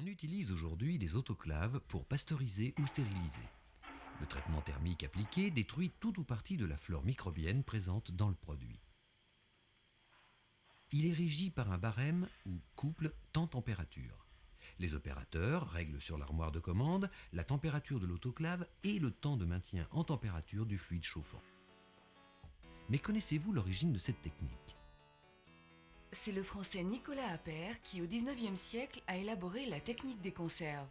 utilise aujourd'hui des autoclaves pour pasteuriser ou stériliser. Le traitement thermique appliqué détruit tout ou partie de la flore microbienne présente dans le produit. Il est régi par un barème ou couple temps-température. Les opérateurs règlent sur l'armoire de commande la température de l'autoclave et le temps de maintien en température du fluide chauffant. Mais connaissez-vous l'origine de cette technique ? C'est le français Nicolas Appert qui, au XIXe siècle, a élaboré la technique des conserves.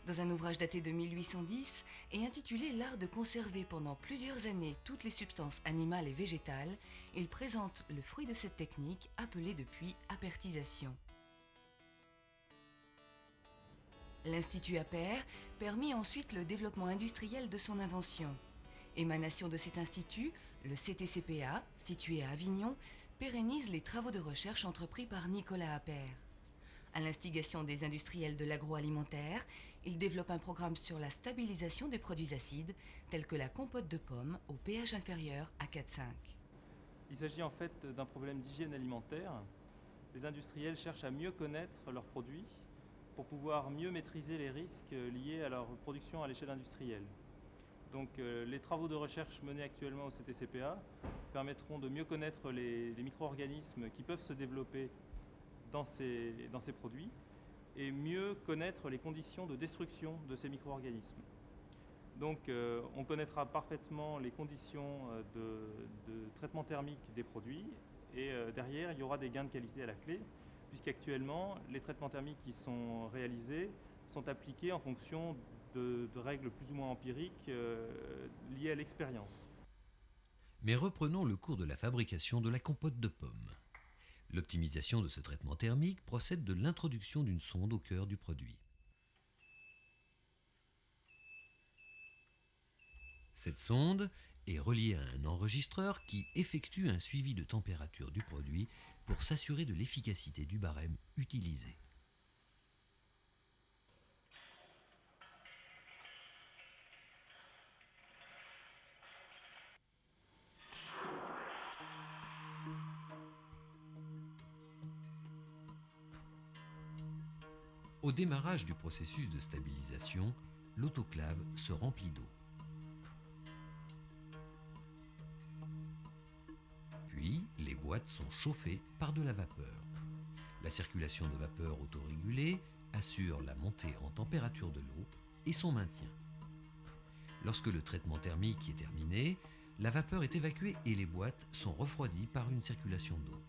Dans un ouvrage daté de 1810 et intitulé « L'art de conserver pendant plusieurs années toutes les substances animales et végétales », il présente le fruit de cette technique appelée depuis appertisation. L'Institut Appert permit ensuite le développement industriel de son invention. Émanation de cet institut, le CTCPA, situé à Avignon, pérennise les travaux de recherche entrepris par Nicolas Appert. À l'instigation des industriels de l'agroalimentaire, il développe un programme sur la stabilisation des produits acides, tels que la compote de pommes au pH inférieur à 4,5. Il s'agit en fait d'un problème d'hygiène alimentaire. Les industriels cherchent à mieux connaître leurs produits pour pouvoir mieux maîtriser les risques liés à leur production à l'échelle industrielle. Donc les travaux de recherche menés actuellement au CTCPA permettront de mieux connaître les micro-organismes qui peuvent se développer dans ces produits et mieux connaître les conditions de destruction de ces micro-organismes. Donc on connaîtra parfaitement les conditions de traitement thermique des produits et derrière il y aura des gains de qualité à la clé, puisqu'actuellement les traitements thermiques qui sont réalisés sont appliqués en fonction de règles plus ou moins empiriques liées à l'expérience. Mais reprenons le cours de la fabrication de la compote de pommes. L'optimisation de ce traitement thermique procède de l'introduction d'une sonde au cœur du produit. Cette sonde est reliée à un enregistreur qui effectue un suivi de température du produit pour s'assurer de l'efficacité du barème utilisé. Au démarrage du processus de stabilisation, l'autoclave se remplit d'eau. Puis, les boîtes sont chauffées par de la vapeur. La circulation de vapeur autorégulée assure la montée en température de l'eau et son maintien. Lorsque le traitement thermique est terminé, la vapeur est évacuée et les boîtes sont refroidies par une circulation d'eau.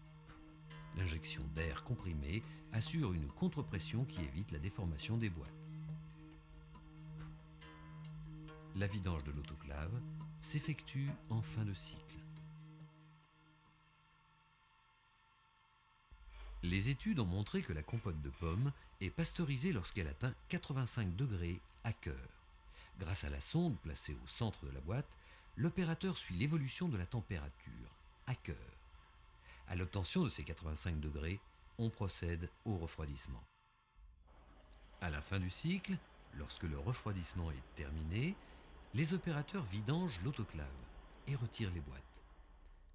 L'injection d'air comprimé assure une contrepression qui évite la déformation des boîtes. La vidange de l'autoclave s'effectue en fin de cycle. Les études ont montré que la compote de pommes est pasteurisée lorsqu'elle atteint 85 degrés à cœur. Grâce à la sonde placée au centre de la boîte, l'opérateur suit l'évolution de la température à cœur. À l'obtention de ces 85 degrés, on procède au refroidissement. À la fin du cycle, lorsque le refroidissement est terminé, les opérateurs vidangent l'autoclave et retirent les boîtes.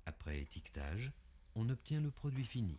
Après étiquetage, on obtient le produit fini.